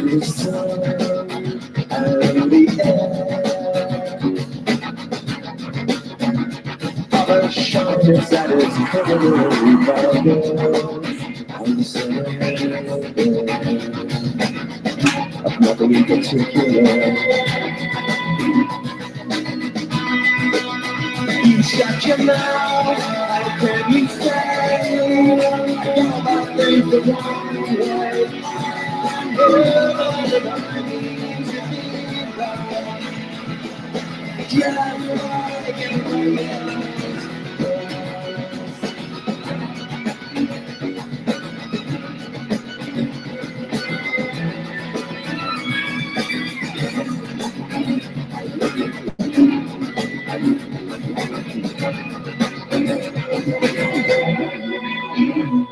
am the sun and the air. Our shyness that is criminally vulgar. I'm the sun of nothing in particular. You shut your mouth, how can you say all my things the wrong way? I need to be right, just like everybody else.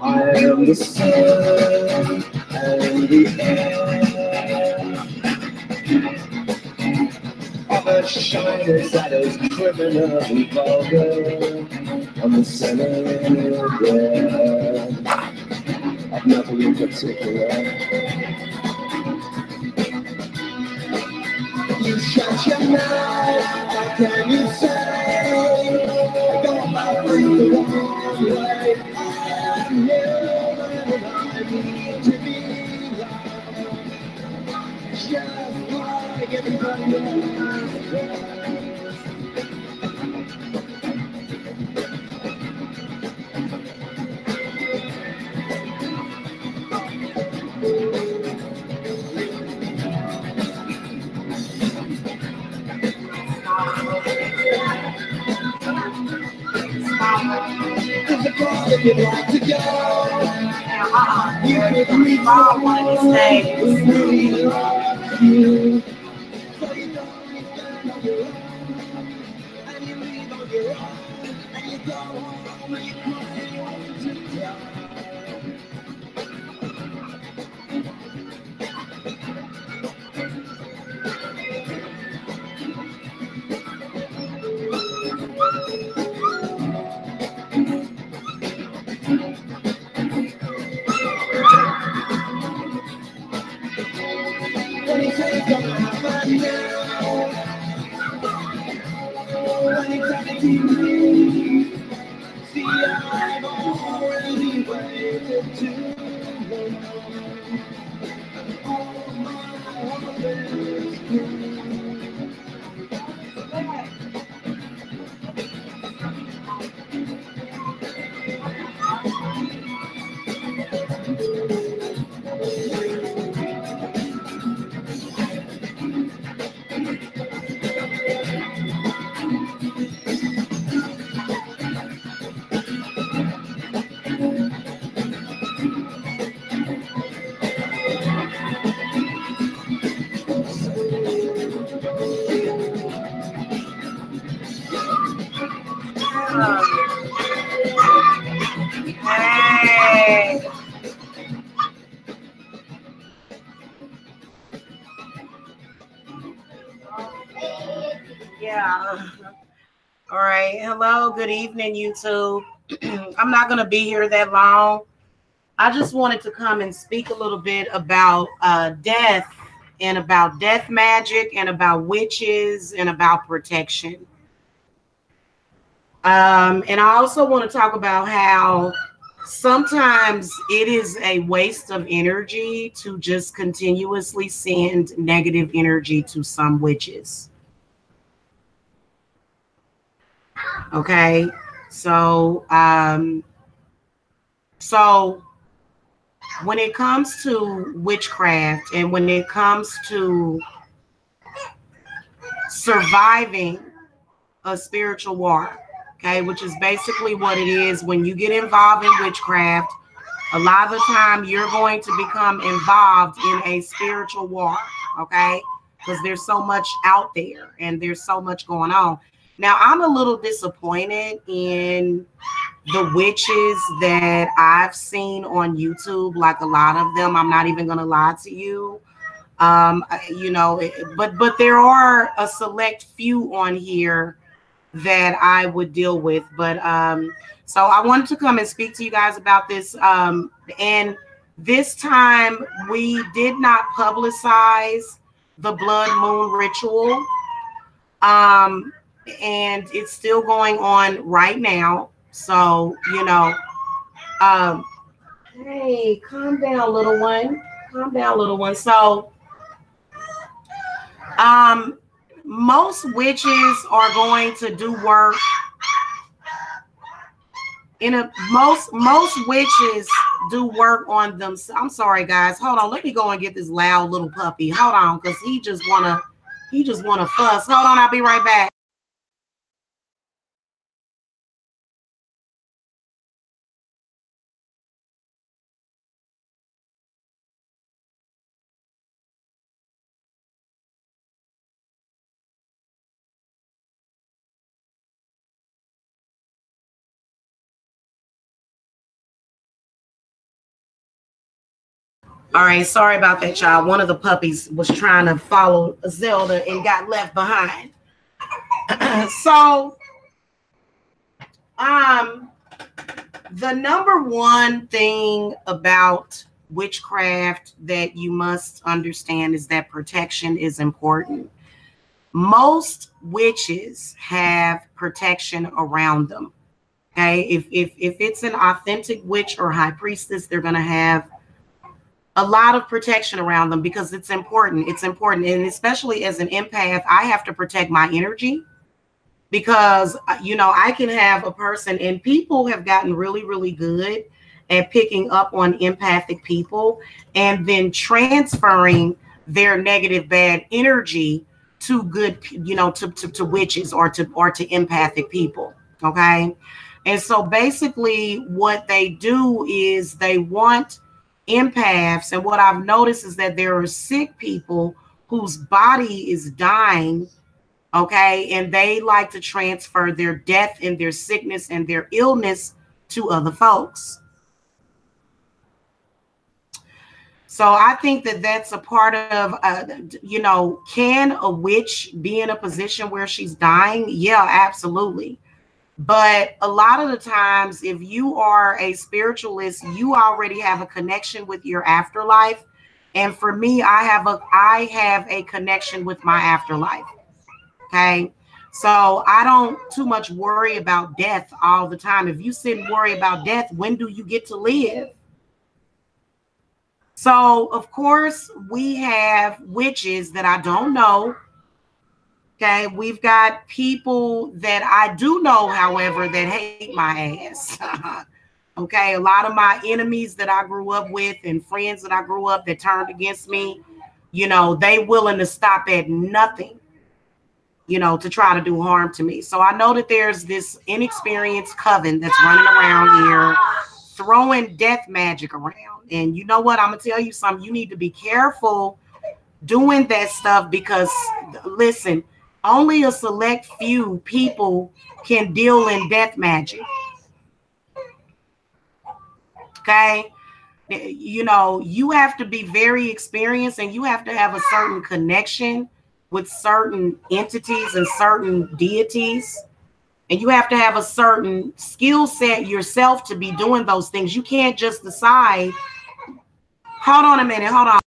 I am the sun and the air. Of a shyness that is criminally vulgar. I'm the center of nothing in particular. You shut your mouth, how can you say I got my feet the wrong way? I need to be right, just like everybody else. If you'd like to go, you could reach out one of these days. You. So you don't return on your own, and you leave on your own, and you go home and you cry to die. See, I've already waited too long. All my hope is through. All right. Hello. Good evening, YouTube. I'm not going to be here that long. I just wanted to come and speak a little bit about death and about death magic and about witches and about protection. And I also want to talk about how sometimes it is a waste of energy to just continuously send negative energy to some witches. Okay, so when it comes to witchcraft and when it comes to surviving a spiritual war, okay, which is basically what it is when you get involved in witchcraft, a lot of the time you're going to become involved in a spiritual war, okay, because there's so much out there and there's so much going on. Now, I'm a little disappointed in the witches that I've seen on YouTube, like a lot of them. I'm not even going to lie to you. You know, but there are a select few on here that I would deal with. But So I wanted to come and speak to you guys about this. And this time we did not publicize the blood moon ritual. And it's still going on right now. So, you know, hey, calm down, little one. Calm down, little one. So, most witches are going to do work most witches do work on them. I'm sorry, guys. Hold on. Let me go and get this loud little puppy. Hold on, because he just wanna fuss. Hold on, I'll be right back. All right, sorry about that, child. One of the puppies was trying to follow Zelda and got left behind. So, the number one thing about witchcraft that you must understand is that protection is important. Most witches have protection around them. Okay, if it's an authentic witch or high priestess, they're going to have a lot of protection around them because it's important. It's important. And especially as an empath, I have to protect my energy because, you know, I can have a person, and people have gotten really, really good at picking up on empathic people and then transferring their negative, bad energy to good, you know, to witches or to empathic people. Okay. And so basically what they do is they want empaths, and what I've noticed is that there are sick people whose body is dying, okay, and they like to transfer their death and their sickness and their illness to other folks. So I think that that's a part of, you know, can a witch be in a position where she's dying? Yeah, absolutely. But a lot of the times, if you are a spiritualist, you already have a connection with your afterlife. And for me, I have a connection with my afterlife. Okay. So I don't too much worry about death all the time. If you sit and worry about death, when do you get to live? So, of course, we have witches that I don't know. Okay, we've got people that I do know, however, that hate my ass. Okay, a lot of my enemies that I grew up with and friends that I grew up that turned against me, you know, they willing to stop at nothing, you know, to try to do harm to me. So I know that there's this inexperienced coven that's running around here throwing death magic around. And you know what? I'm going to tell you something. You need to be careful doing that stuff because, listen, only a select few people can deal in death magic. Okay. You know, you have to be very experienced and you have to have a certain connection with certain entities and certain deities. And you have to have a certain skill set yourself to be doing those things. You can't just decide. Hold on a minute. Hold on.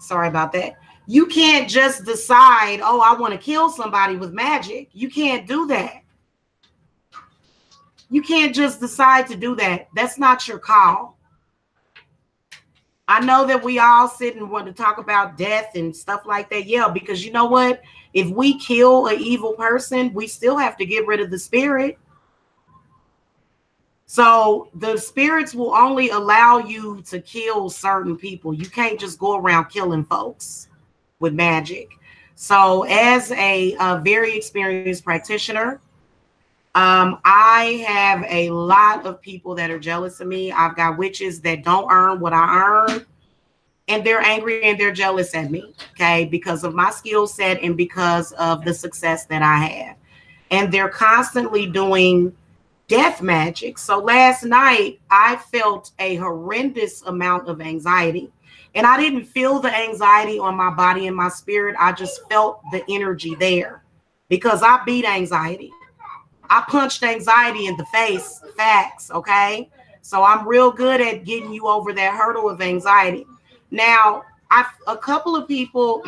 Sorry about that. You can't just decide, oh, I want to kill somebody with magic. You can't do that. You can't just decide to do that. That's not your call. I know that we all sit and want to talk about death and stuff like that. Yeah, because you know what? If we kill an evil person, we still have to get rid of the spirit. So the spirits will only allow you to kill certain people. You can't just go around killing folks with magic. So as a very experienced practitioner, I have a lot of people that are jealous of me. I've got witches that don't earn what I earn, and they're angry and they're jealous at me, okay, because of my skill set and because of the success that I have. And they're constantly doing death magic. So last night I felt a horrendous amount of anxiety And I didn't feel the anxiety on my body and my spirit. I just felt the energy there because I beat anxiety. I punched anxiety in the face. Facts. Okay. So I'm real good at getting you over that hurdle of anxiety. Now, a couple of people,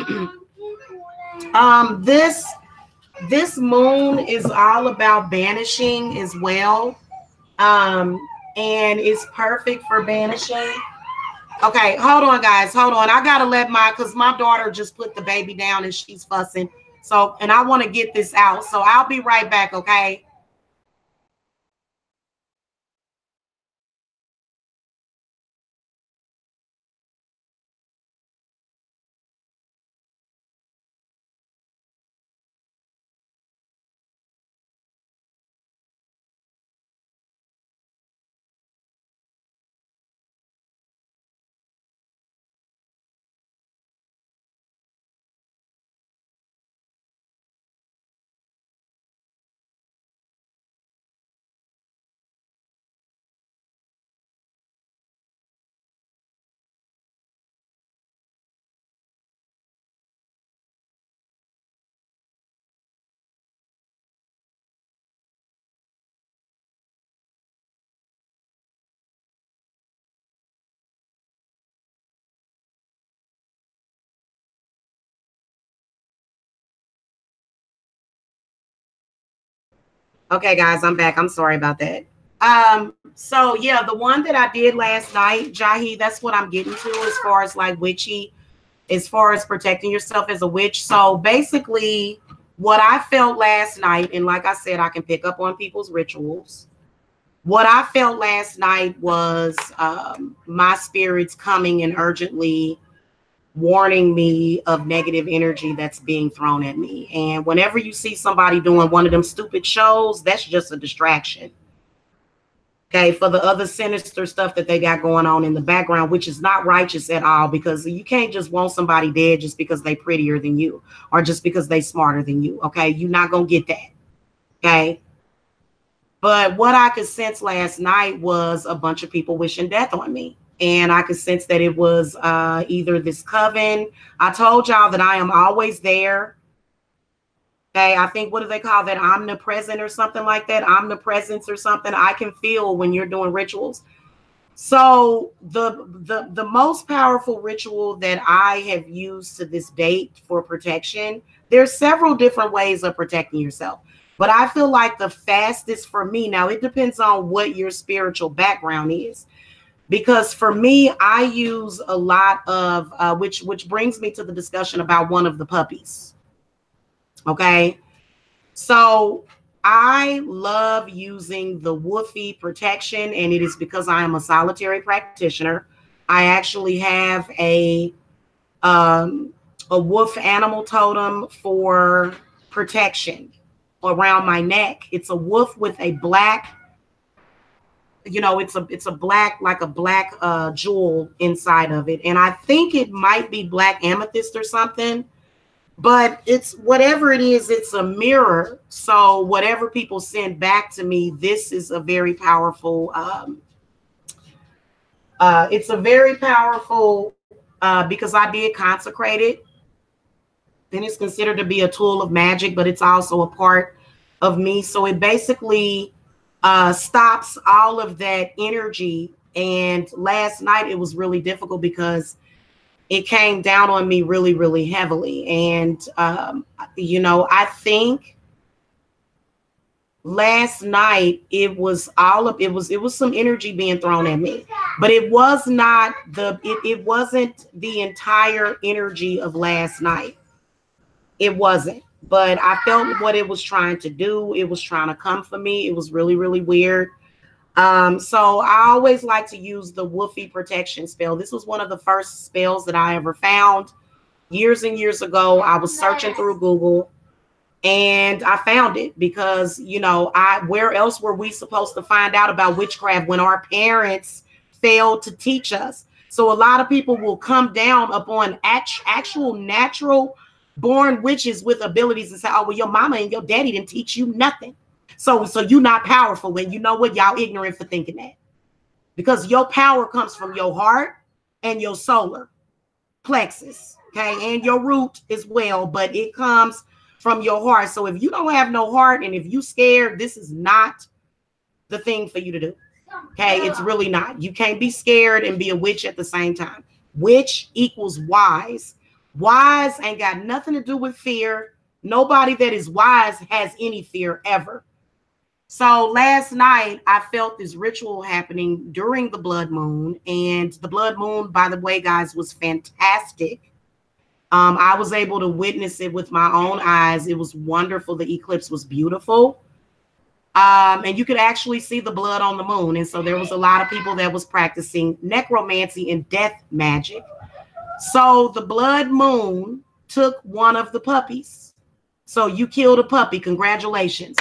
this moon is all about banishing as well. Um, and it's perfect for banishing. Okay, hold on, guys. Hold on. I gotta let because my daughter just put the baby down and she's fussing. So, and I want to get this out. So I'll be right back, okay? Okay, guys, I'm back. I'm sorry about that. So yeah, the one that I did last night, Jahi, that's what I'm getting to as far as like witchy, as far as protecting yourself as a witch. So basically, what I felt last night, and like I said, I can pick up on people's rituals. What I felt last night was my spirits coming and urgently warning me of negative energy that's being thrown at me. And whenever you see somebody doing one of them stupid shows, that's just a distraction. Okay, for the other sinister stuff that they got going on in the background, which is not righteous at all, because you can't just want somebody dead just because they prettier than you or just because they smarter than you. Okay, you're not gonna get that. Okay. But what I could sense last night was a bunch of people wishing death on me. And I could sense that it was either this coven. I told y'all that I am always there. Okay, I think, what do they call that? Omnipresent or something like that. Omnipresence or something. I can feel when you're doing rituals. So the most powerful ritual that I have used to this date for protection, there's several different ways of protecting yourself. But I feel like the fastest for me, now it depends on what your spiritual background is. Because for me, I use a lot of, which brings me to the discussion about one of the puppies. Okay. So I love using the woofy protection, and it is because I am a solitary practitioner. I actually have a wolf animal totem for protection around my neck. It's a wolf with a black, it's a black, like a black jewel inside of it. And I think it might be black amethyst or something, but it's whatever it is, it's a mirror. So whatever people send back to me, this is a very powerful, it's a very powerful, because I did consecrate it. Then it's considered to be a tool of magic, but it's also a part of me. So it basically stops all of that energy. And last night it was really difficult because it came down on me really, really heavily. And, I think last night it was some energy being thrown at me, but it was not it wasn't the entire energy of last night. It wasn't, but I felt what it was trying to do. It was trying to come for me. It was really, really weird. So I always like to use the woofy protection spell. This was one of the first spells that I ever found years and years ago. I was searching through Google and I found it because, where else were we supposed to find out about witchcraft when our parents failed to teach us? So a lot of people will come down upon actual natural born witches with abilities and say, oh, well, your mama and your daddy didn't teach you nothing. So you're not powerful. And you know what? Y'all ignorant for thinking that, because your power comes from your heart and your solar. plexus, okay, and your root as well, but it comes from your heart. So if you don't have no heart and if you scared, this is not the thing for you to do. Okay, it's really not. You can't be scared and be a witch at the same time. Witch equals wise. Wise ain't got nothing to do with fear. Nobody that is wise has any fear ever. So last night I felt this ritual happening during the blood moon, and the blood moon, by the way, guys, was fantastic. I was able to witness it with my own eyes. It was wonderful. The eclipse was beautiful. And you could actually see the blood on the moon. And so there was a lot of people that was practicing necromancy and death magic. So the blood moon took one of the puppies. So you killed a puppy. Congratulations.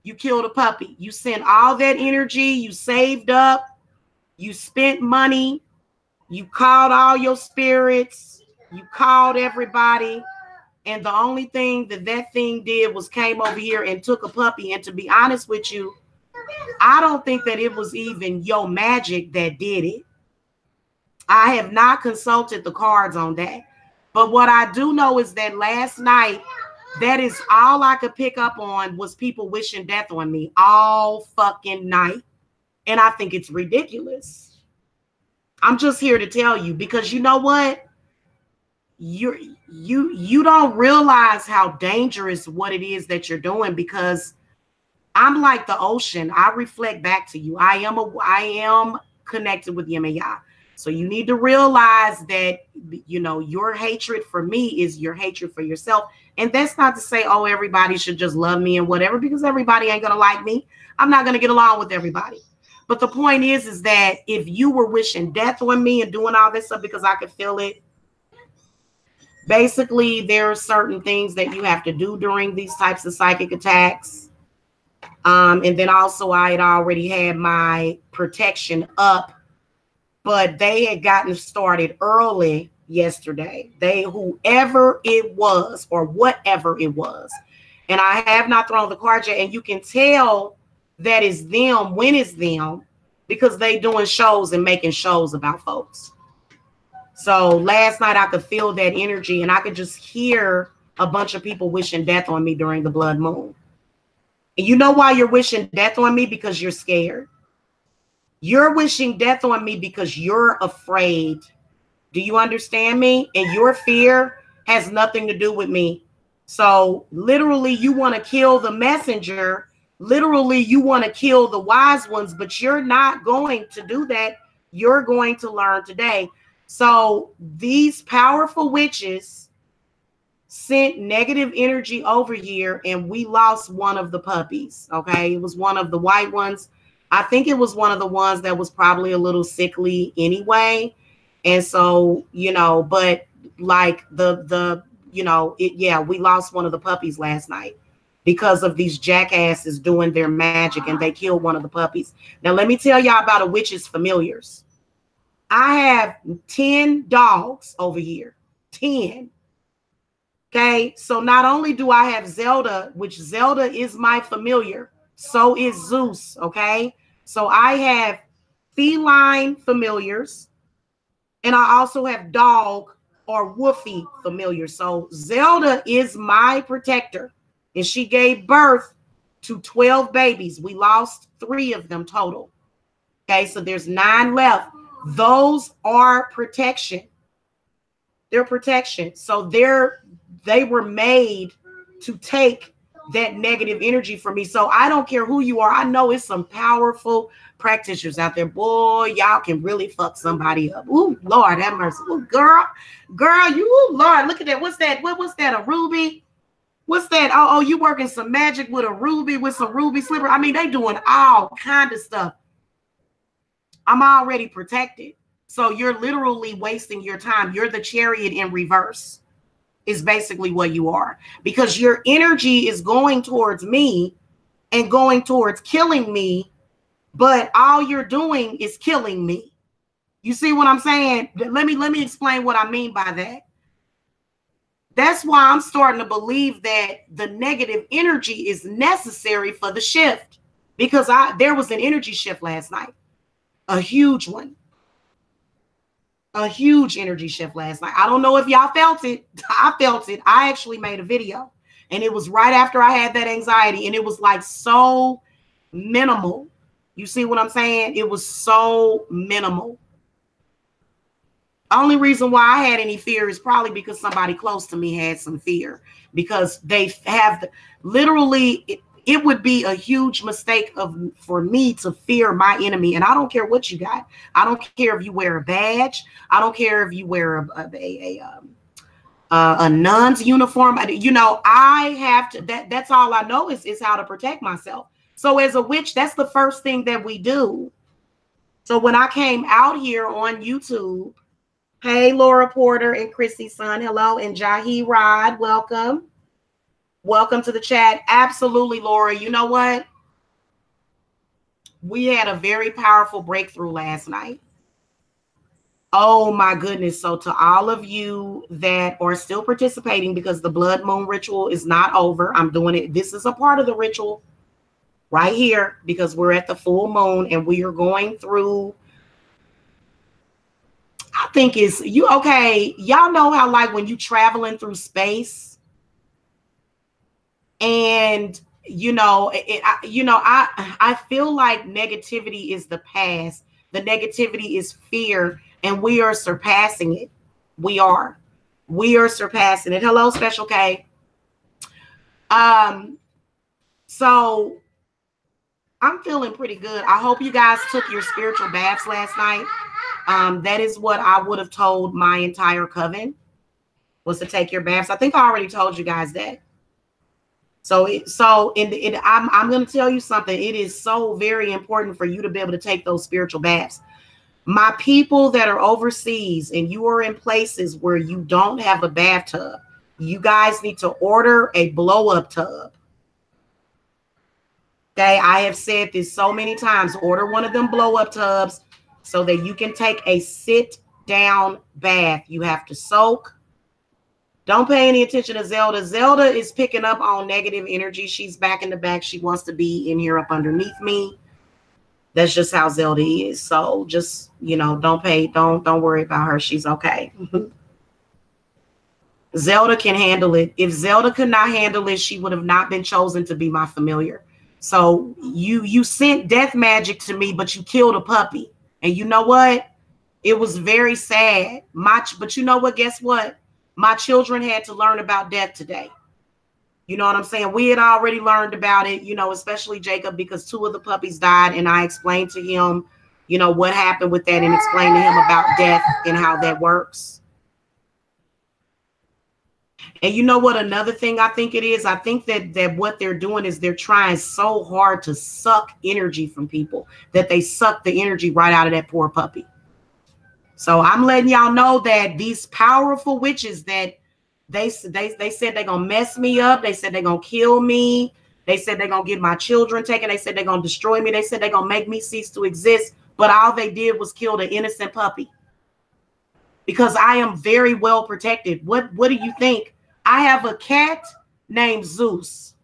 You killed a puppy. You sent all that energy. You saved up. You spent money. You called all your spirits. You called everybody. And the only thing that thing did was came over here and took a puppy. And to be honest with you, I don't think that it was even your magic that did it. I have not consulted the cards on that. But what I do know is that last night, that is all I could pick up on was people wishing death on me all fucking night. And I think it's ridiculous. I'm just here to tell you, because you know what? You don't realize how dangerous what it is that you're doing, because I'm like the ocean. I reflect back to you. I am connected with Yemaya. So you need to realize that, you know, your hatred for me is your hatred for yourself. And that's not to say, oh, everybody should just love me and whatever, because everybody ain't going to like me. I'm not going to get along with everybody. But the point is that if you were wishing death on me and doing all this stuff because I could feel it, basically there are certain things that you have to do during these types of psychic attacks. And then also I had already had my protection up, but they had gotten started early yesterday. Whoever it was or whatever it was, and I have not thrown the card yet, and you can tell that it's them when it's them, because they doing shows and making shows about folks. So last night I could feel that energy, and I could just hear a bunch of people wishing death on me during the blood moon. And you know why you're wishing death on me? Because you're scared. You're wishing death on me because you're afraid. Do you understand me? And your fear has nothing to do with me. So literally you want to kill the messenger. Literally you want to kill the wise ones, but you're not going to do that. You're going to learn today. So these powerful witches sent negative energy over here, and we lost one of the puppies. Okay. It was one of the white ones. I think it was one of the ones that was probably a little sickly anyway. And so, you know, but like we lost one of the puppies last night because of these jackasses doing their magic, and they killed one of the puppies. Now, let me tell y'all about a witch's familiars. I have 10 dogs over here, 10. Okay. So not only do I have Zelda, which Zelda is my familiar, so is Zeus. Okay. So I have feline familiars, and I also have dog or woofy familiars. So Zelda is my protector, and she gave birth to 12 babies. We lost 3 of them total. Okay. So there's 9 left. Those are protection. They're protection. So they were made to take that negative energy from me. So I don't care who you are. I know it's some powerful practitioners out there. Boy, y'all can really fuck somebody up. Ooh, Lord have mercy. Ooh, girl, you, Lord, look at that. What's that? What's that? A ruby? What's that? Oh, you working some magic with a ruby, with some ruby slipper. I mean, they doing all kind of stuff. I'm already protected. So you're literally wasting your time. You're the chariot in reverse. Is basically what you are, because your energy is going towards me and going towards killing me, but all you're doing is killing me. You see what I'm saying? Let me explain what I mean by that. That's why I'm starting to believe that the negative energy is necessary for the shift, because there was an energy shift last night, a huge one. A huge energy shift last night. I don't know if y'all felt it. I felt it. I actually made a video, and it was right after I had that anxiety, and it was like so minimal. You see what I'm saying? It was so minimal. Only reason why I had any fear is probably because somebody close to me had some fear, because they have literally it would be a huge mistake for me to fear my enemy. And I don't care what you got. I don't care if you wear a badge. I don't care if you wear a nun's uniform. You know, I have to, that's all I know is how to protect myself. So as a witch, that's the first thing that we do. So when I came out here on YouTube, hey, Laura Porter and Chrissy's son, hello, and Jahi Rod, welcome. Welcome to the chat. Absolutely, Laura. You know what? We had a very powerful breakthrough last night. Oh my goodness. So to all of you that are still participating, because the blood moon ritual is not over, I'm doing it. This is a part of the ritual right here, because we're at the full moon and we are going through, I think it's you. Okay. Y'all know how, like, when you traveling through space, and you know, I feel like negativity is the past. The negativity is fear, and we are surpassing it. We are surpassing it. Hello, Special K. So I'm feeling pretty good. I hope you guys took your spiritual baths last night. That is what I would have told my entire coven, was to take your baths. I think I already told you guys that. So I'm going to tell you something. It is so very important for you to be able to take those spiritual baths. My people that are overseas and you are in places where you don't have a bathtub, you guys need to order a blow-up tub. Okay, I have said this so many times. Order one of them blow-up tubs so that you can take a sit-down bath. You have to soak. Don't pay any attention to Zelda. Zelda is picking up on negative energy. She's back in the back. She wants to be in here up underneath me. That's just how Zelda is. So just, you know, don't worry about her. She's okay. Zelda can handle it. If Zelda could not handle it, she would have not been chosen to be my familiar. So you sent death magic to me, but you killed a puppy. And you know what? It was very sad. But you know what? Guess what? My children had to learn about death today. You know what I'm saying? We had already learned about it, you know, especially Jacob, because 2 of the puppies died. And I explained to him, you know, what happened with that, and explained to him about death and how that works. And you know what? Another thing I think it is, I think that what they're doing is they're trying so hard to suck energy from people that they suck the energy right out of that poor puppy. So I'm letting y'all know that these powerful witches that they said they're going to mess me up. They said they're going to kill me. They said they're going to get my children taken. They said they're going to destroy me. They said they're going to make me cease to exist. But all they did was kill the innocent puppy. Because I am very well protected. What do you think? I have a cat named Zeus.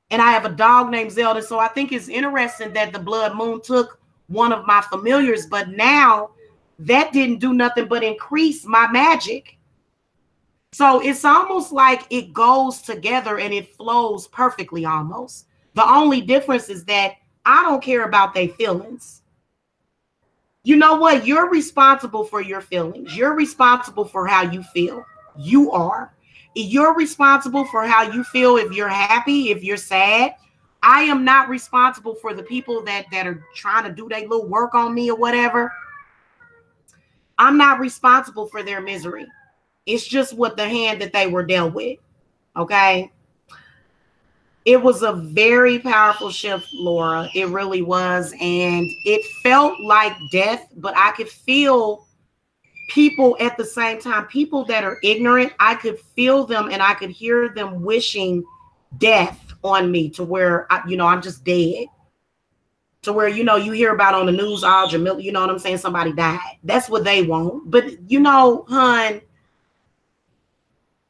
And I have a dog named Zelda. So I think it's interesting that the blood moon took one of my familiars. But now that didn't do nothing but increase my magic. So it's almost like it goes together and it flows perfectly almost. The only difference is that I don't care about their feelings. You know what? You're responsible for your feelings. You're responsible for how you feel. You are. You're responsible for how you feel if you're happy, if you're sad. I am not responsible for the people that are trying to do their little work on me or whatever. I'm not responsible for their misery. It's just what the hand that they were dealt with. Okay. It was a very powerful shift, Laura. It really was. And it felt like death, but I could feel people at the same time, people that are ignorant. I could feel them and I could hear them wishing death on me, to where, I'm just dead. To where, you hear about on the news, all Jamila, you know what I'm saying? Somebody died. That's what they want. But, hun,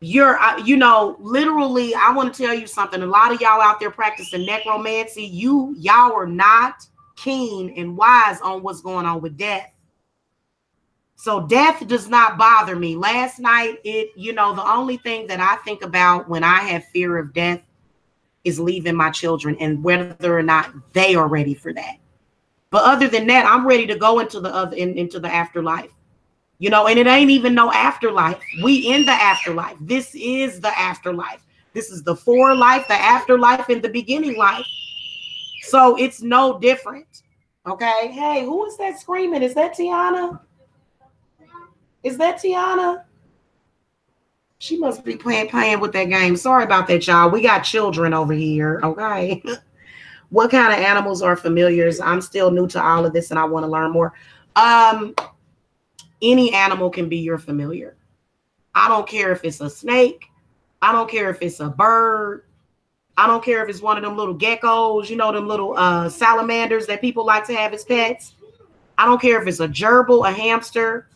literally, I want to tell you something. A lot of y'all out there practicing necromancy, y'all are not keen and wise on what's going on with death. So death does not bother me. Last night, the only thing that I think about when I have fear of death is leaving my children and whether or not they are ready for that. But other than that, I'm ready to go into the afterlife. And it ain't even no afterlife. We in the afterlife. This is the afterlife. This is the fore life, the afterlife, and the beginning life. So it's no different. Okay. Hey, who is that screaming? Is that Tiana? Is that Tiana? She must be playing with that game. Sorry about that, y'all. We got children over here. Okay. What kind of animals are familiars? I'm still new to all of this and I want to learn more. Any animal can be your familiar. I don't care if it's a snake. I don't care if it's a bird. I don't care if it's one of them little geckos, them little salamanders that people like to have as pets. I don't care if it's a gerbil, a hamster.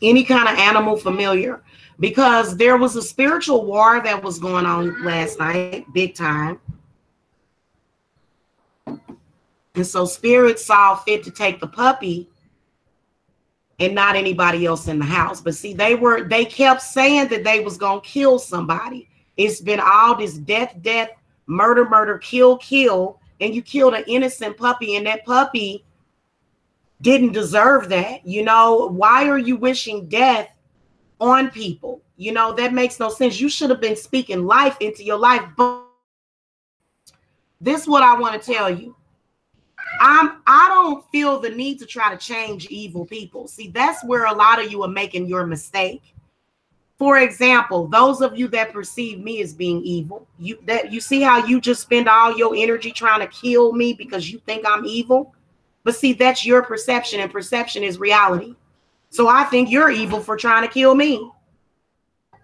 Any kind of animal familiar, because there was a spiritual war that was going on last night, big time. And so spirit saw fit to take the puppy and not anybody else in the house. But see, they kept saying that they was going to kill somebody. It's been all this death, murder, kill, and you killed an innocent puppy, and that puppy didn't deserve that. Why are you wishing death on people? That makes no sense. You should have been speaking life into your life. But this is what I want to tell you. I don't feel the need to try to change evil people. See, that's where a lot of you are making your mistake. For example, those of you that perceive me as being evil, you see how you just spend all your energy trying to kill me because you think I'm evil? But see, that's your perception, and perception is reality. So I think you're evil for trying to kill me.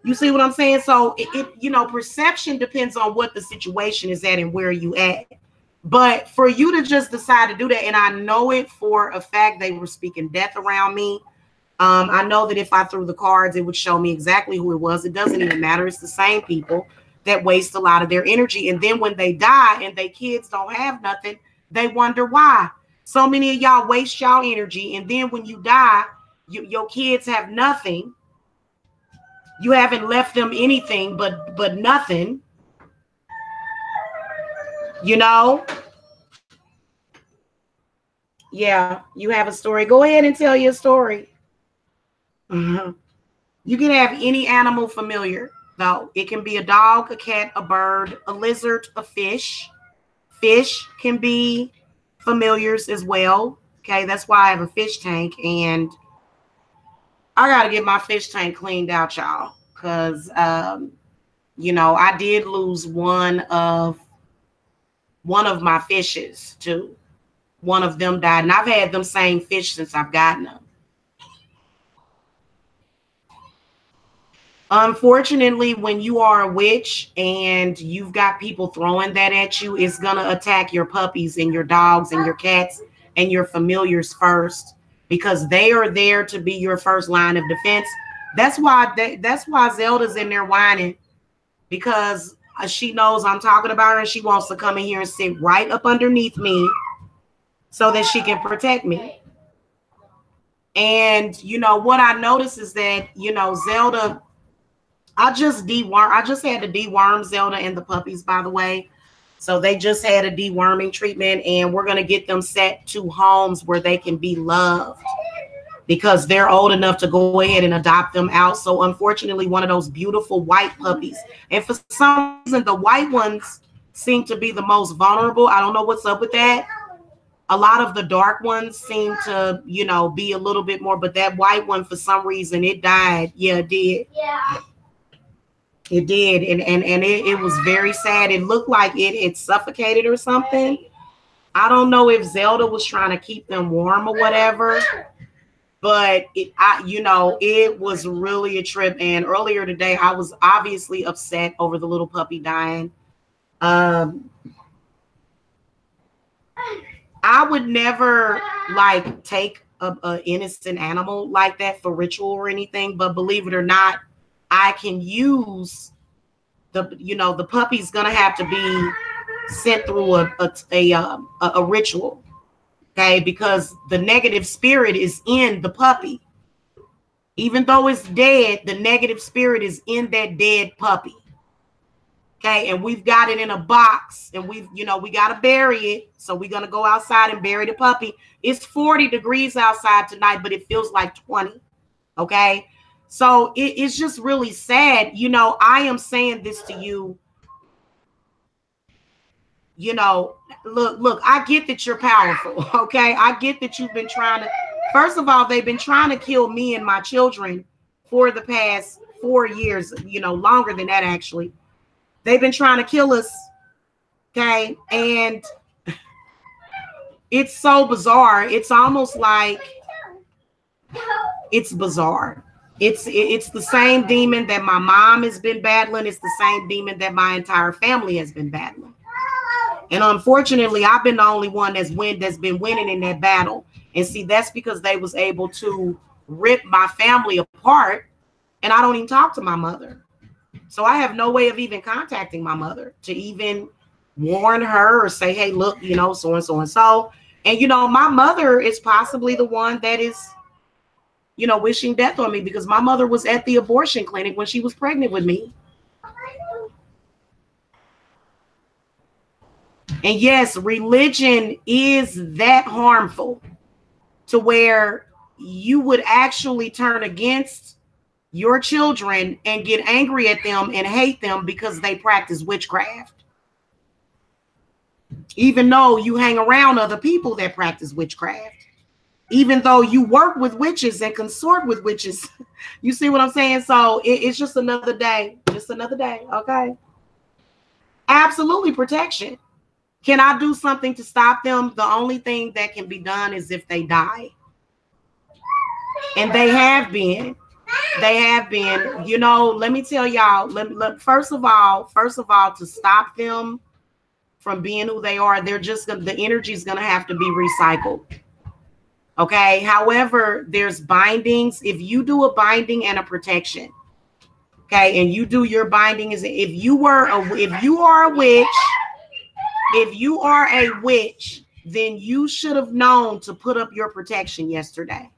You see what I'm saying? So perception depends on what the situation is at and where you at. But for you to just decide to do that, and I know it for a fact, they were speaking death around me. I know that if I threw the cards, it would show me exactly who it was. It doesn't even matter. It's the same people that waste a lot of their energy. And then when they die and their kids don't have nothing, they wonder why. So many of y'all waste y'all energy. And then when you die, your kids have nothing. You haven't left them anything but nothing. Yeah, you have a story. Go ahead and tell your story. You can have any animal familiar, though. It can be a dog, a cat, a bird, a lizard, a fish. Fish can be familiars as well. Okay, that's why I have a fish tank, and I got to get my fish tank cleaned out, y'all, because I did lose one of my fishes too. One of them died, and I've had them same fish since I've gotten them. Unfortunately, when you are a witch and you've got people throwing that at you, it's going to attack your puppies and your dogs and your cats and your familiars first, because they are there to be your first line of defense. That's why Zelda's in there whining, because she knows I'm talking about her and she wants to come in here and sit right up underneath me so that she can protect me. And what I noticed is that Zelda, I just had to deworm Zelda and the puppies, by the way. So they just had a deworming treatment, and we're going to get them set to homes where they can be loved, because they're old enough to go ahead and adopt them out. So unfortunately, one of those beautiful white puppies, and for some reason, the white ones seem to be the most vulnerable. I don't know what's up with that. A lot of the dark ones seem to, be a little bit more, but that white one, for some reason, it died. Yeah, it did. Yeah. It did. And it was very sad. It looked like it suffocated or something. I don't know if Zelda was trying to keep them warm or whatever, but it was really a trip. And earlier today, I was obviously upset over the little puppy dying. I would never take a innocent animal like that for ritual or anything, but believe it or not, I can use the puppy's gonna have to be sent through a ritual. Okay, because the negative spirit is in the puppy. Even though it's dead, the negative spirit is in that dead puppy. Okay, and we've got it in a box, and we got to bury it. So we're going to go outside and bury the puppy. It's 40 degrees outside tonight, but it feels like 20. Okay, so it's just really sad. I am saying this to you. Look, I get that you're powerful. Okay, I get that you've been trying to. First of all, they've been trying to kill me and my children for the past 4 years, longer than that, actually. They've been trying to kill us. Okay. And it's so bizarre. It's almost like it's bizarre. It's the same demon that my mom has been battling. It's the same demon that my entire family has been battling. And unfortunately, I've been the only one that's been winning in that battle. And see, that's because they was able to rip my family apart. And I don't even talk to my mother. So I have no way of even contacting my mother to even warn her or say, hey, look, so and so and so. And, my mother is possibly the one that is, wishing death on me, because my mother was at the abortion clinic when she was pregnant with me. And yes, religion is that harmful to where you would actually turn against your children and get angry at them and hate them because they practice witchcraft. Even though you hang around other people that practice witchcraft, even though you work with witches and consort with witches. You see what I'm saying? So it's just another day, okay? Absolutely protection. Can I do something to stop them? The only thing that can be done is if they die. And they have been. Let me tell y'all, first of all, to stop them from being who they are, the energy is going to have to be recycled. Okay. However, there's bindings. If you do a binding and a protection, okay, and you do your binding, if you are a witch, then you should have known to put up your protection yesterday.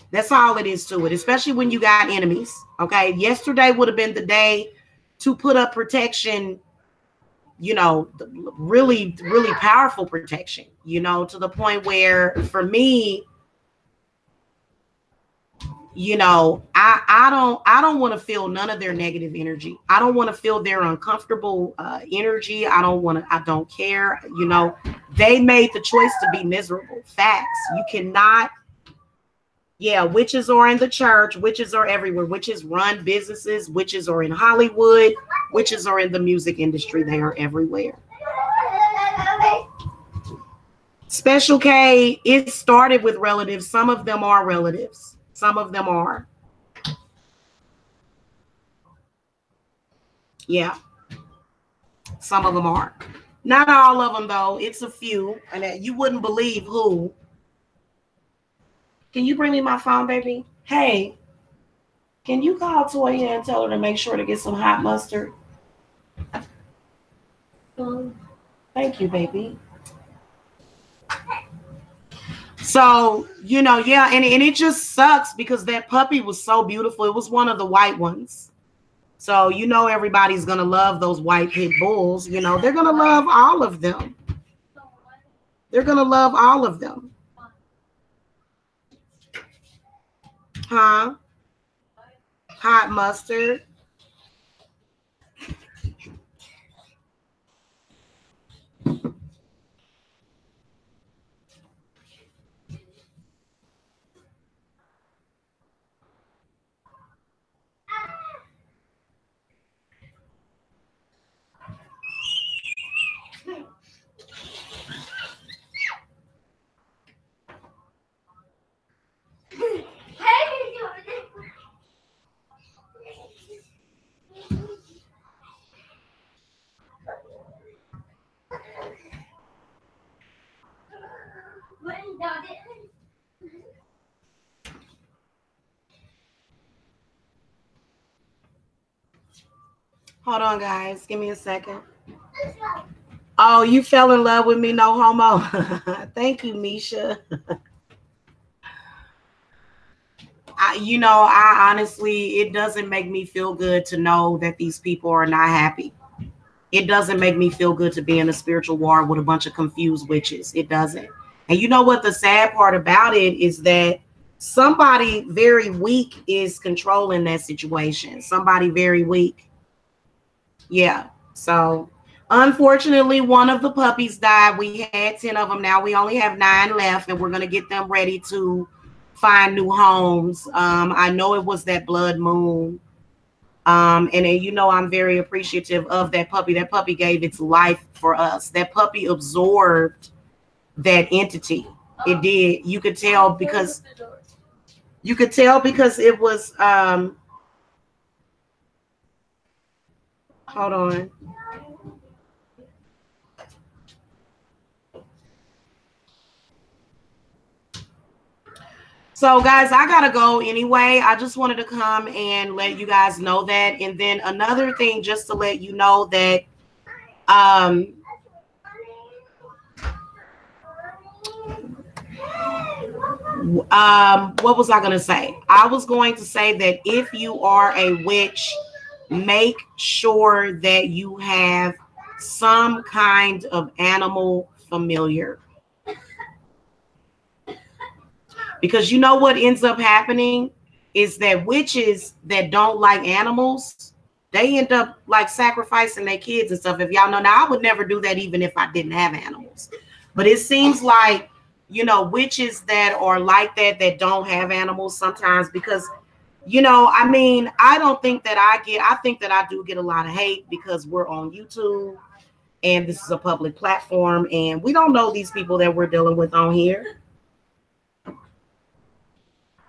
That's all it is to it, especially when you got enemies. Okay. Yesterday would have been the day to put up protection, really, really powerful protection, to the point where for me, I don't want to feel none of their negative energy. I don't want to feel their uncomfortable energy. I don't care. They made the choice to be miserable. Facts. You cannot. Yeah, witches are in the church. Witches are everywhere. Witches run businesses. Witches are in Hollywood. Witches are in the music industry. They are everywhere. Special K, it started with relatives. Some of them are relatives. Some of them are. Yeah. Some of them are. Not all of them, though. It's a few. And you wouldn't believe who. Can you bring me my phone, baby? Hey, can you call Toya and tell her to make sure to get some hot mustard? Thank you, baby. So, yeah, and it just sucks because that puppy was so beautiful. It was one of the white ones. So, everybody's going to love those white pit bulls. They're going to love all of them. They're going to love all of them. Huh? Hot mustard. Hold on, guys. Give me a second. Oh, you fell in love with me, no homo. Thank you, Misha. I honestly, it doesn't make me feel good to know that these people are not happy. It doesn't make me feel good to be in a spiritual war with a bunch of confused witches. It doesn't. And you know what? The sad part about it is that somebody very weak is controlling that situation. Somebody very weak. Yeah. So unfortunately, one of the puppies died. We had 10 of them. Now we only have 9 left, and we're going to get them ready to find new homes. I know it was that blood moon. And I'm very appreciative of that puppy. That puppy gave its life for us. That puppy absorbed that entity. It did. You could tell because it was hold on. So guys, I gotta go anyway. I just wanted to come and let you guys know that. And then another thing, just to let you know that what was I going to say? I was going to say that if you are a witch, make sure that you have some kind of animal familiar. Because you know what ends up happening is that witches that don't like animals, they end up like sacrificing their kids and stuff. If y'all know, now I would never do that even if I didn't have animals. But it seems like, witches that are like that don't have animals sometimes because, I mean, I think that I do get a lot of hate because we're on YouTube and this is a public platform and we don't know these people that we're dealing with on here.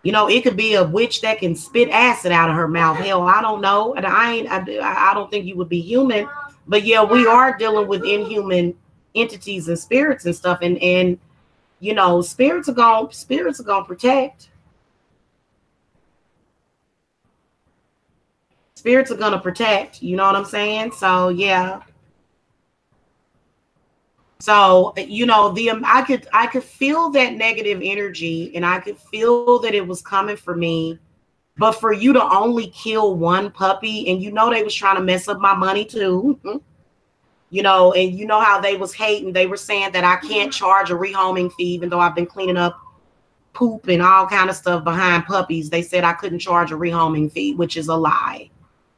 It could be a witch that can spit acid out of her mouth. Hell, I don't know. And I don't think you would be human. But yeah, we are dealing with inhuman entities and spirits and stuff. And spirits are gonna protect. Spirits are gonna protect. You know what I'm saying? So yeah. So, I could feel that negative energy and I could feel that it was coming for me. But for you to only kill one puppy and they was trying to mess up my money too. And how they was hating. They were saying that I can't charge a rehoming fee even though I've been cleaning up poop and all kind of stuff behind puppies. They said I couldn't charge a rehoming fee, which is a lie.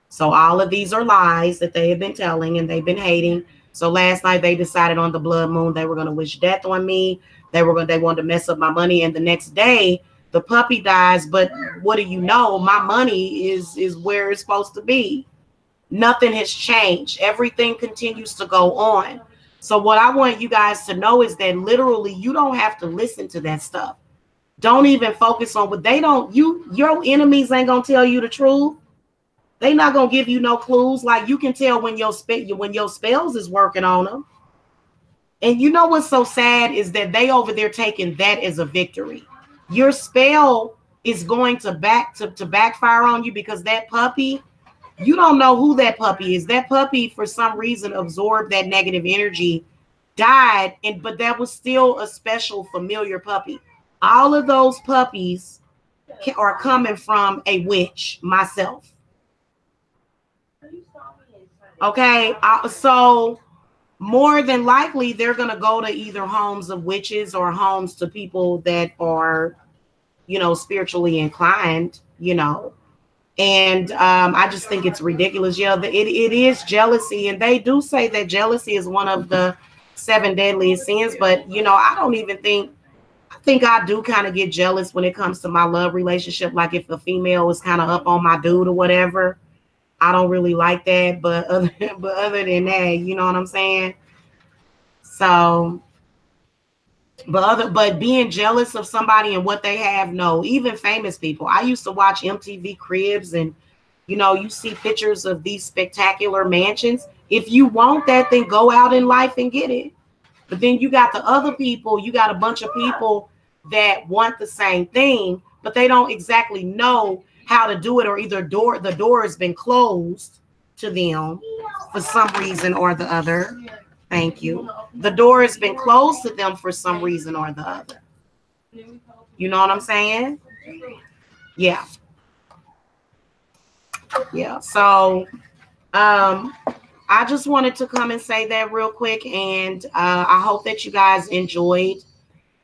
So all of these are lies that they have been telling and they've been hating. So last night they decided on the blood moon they were going to wish death on me. They wanted to mess up my money. And the next day the puppy dies. But what do you know? My money is where it's supposed to be. Nothing has changed. Everything continues to go on. So what I want you guys to know is that literally you don't have to listen to that stuff. Don't even focus on what your enemies ain't going to tell you the truth. They not going to give you no clues. Like you can tell when your spells is working on them. And you know what's so sad is that they over there taking that as a victory. Your spell is going to backfire on you because that puppy, you don't know who that puppy is. That puppy, for some reason, absorbed that negative energy, died, but that was still a special familiar puppy. All of those puppies are coming from a witch, myself. Okay, so more than likely they're going to go to either homes of witches or homes to people that are, spiritually inclined, and I just think it's ridiculous. Yeah, it is jealousy, and they do say that jealousy is one of the 7 deadliest sins. But I don't even think. I think I do kind of get jealous when it comes to my love relationship. Like if a female is kind of up on my dude or whatever, I don't really like that. But other than that, you know what I'm saying? So. But being jealous of somebody and what they have, no. Even famous people. I used to watch MTV Cribs and, you see pictures of these spectacular mansions. If you want that, then go out in life and get it. But then you got the other people, you got a bunch of people that want the same thing, but they don't exactly know how to do it, or either the door has been closed to them for some reason or the other. Thank you. The door has been closed to them for some reason or the other. You know what I'm saying? Yeah. Yeah. So I just wanted to come and say that real quick. And I hope that you guys enjoyed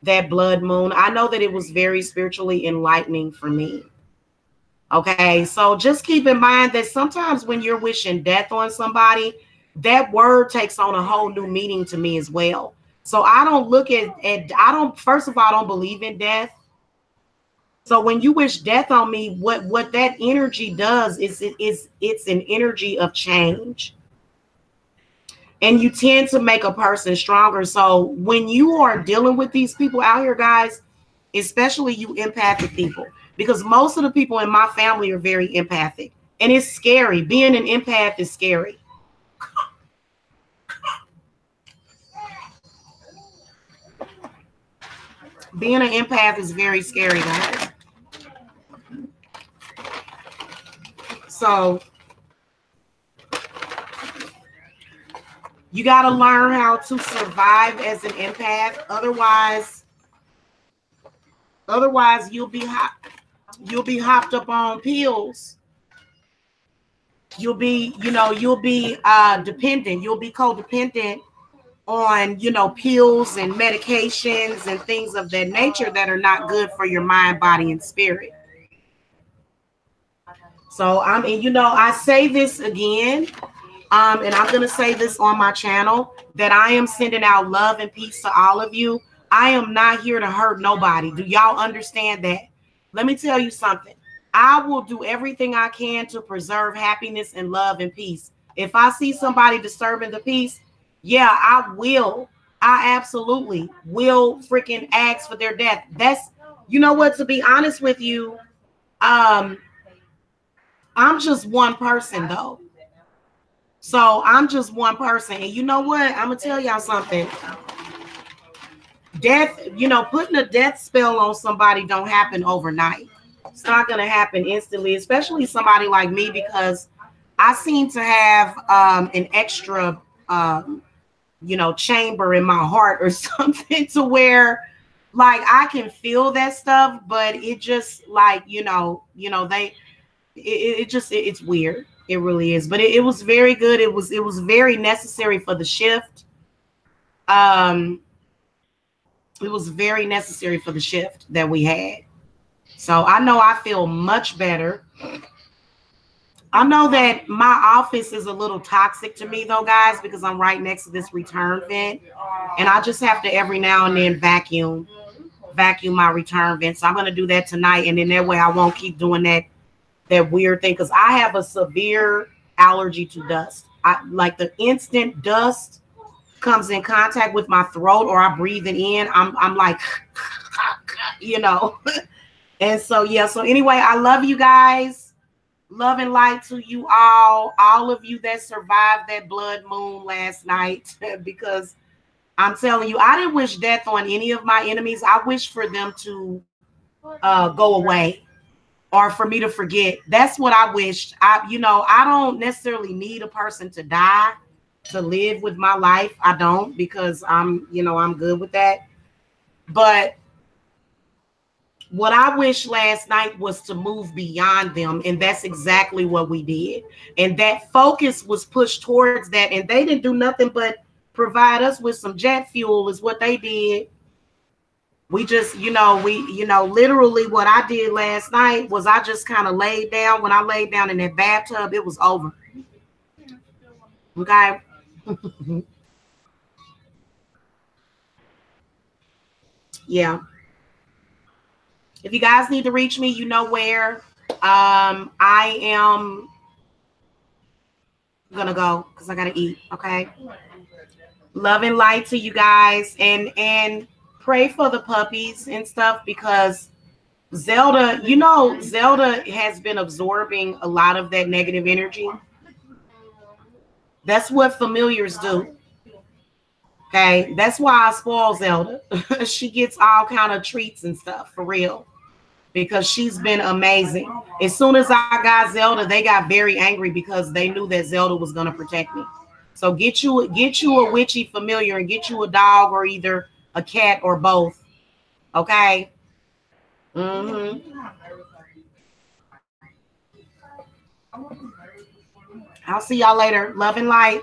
that blood moon. I know that it was very spiritually enlightening for me. Okay. So just keep in mind that sometimes when you're wishing death on somebody, that word takes on a whole new meaning to me as well. So I don't look at I don't, first of all, I don't believe in death. So when you wish death on me, what that energy does is it's an energy of change. And you tend to make a person stronger. So when you are dealing with these people out here, guys, especially you empathic people, because most of the people in my family are very empathic. And it's scary. Being an empath is scary. Being an empath is very scary, guys. So you got to learn how to survive as an empath. Otherwise you'll be hopped up on pills. You'll be dependent. You'll be codependent on, pills and medications and things of that nature that are not good for your mind, body, and spirit. So I say this again, and I'm going to say this on my channel, that I am sending out love and peace to all of you. I am not here to hurt nobody. Do y'all understand that? Let me tell you something. I will do everything I can to preserve happiness and love and peace. If I see somebody disturbing the peace, yeah, I will. I absolutely will freaking ask for their death. That's, you know what, to be honest with you, I'm just one person though. So I'm just one person. And you know what? I'm going to tell y'all something. Death, putting a death spell on somebody don't happen overnight. It's not going to happen instantly, especially somebody like me, because I seem to have an extra, chamber in my heart or something, to where like I can feel that stuff, but it just like, it's weird. It really is. But it was very good. It was very necessary for the shift. It was very necessary for the shift that we had. So I know I feel much better. I know that my office is a little toxic to me though, guys, because I'm right next to this return vent. And I just have to every now and then vacuum my return vent. So I'm going to do that tonight. And then that way I won't keep doing that weird thing, because I have a severe allergy to dust. I like the instant dust comes in contact with my throat or I breathe it in, I'm like, And so, yeah. So anyway, I love you guys. Love and light to you all of you that survived that blood moon last night, because I'm telling you, I didn't wish death on any of my enemies. I wish for them to go away, or for me to forget. That's what I wished. I don't necessarily need a person to die to live with my life. I don't, because I'm good with that. But what I wished last night was to move beyond them. And that's exactly what we did. And that focus was pushed towards that. And they didn't do nothing but provide us with some jet fuel is what they did. We just, literally what I did last night was I just kind of laid down. When I laid down in that bathtub, it was over. Okay. Yeah. If you guys need to reach me, you know where. I am gonna go because I gotta eat. Okay. Love and light to you guys, and pray for the puppies and stuff, because Zelda has been absorbing a lot of that negative energy. That's what familiars do. Okay, that's why I spoil Zelda. She gets all kind of treats and stuff, for real. because she's been amazing. As soon as I got Zelda, they got very angry because they knew that Zelda was going to protect me. So get you a witchy familiar and get you a dog or either a cat or both. Okay. Mm-hmm. I'll see y'all later. Love and light.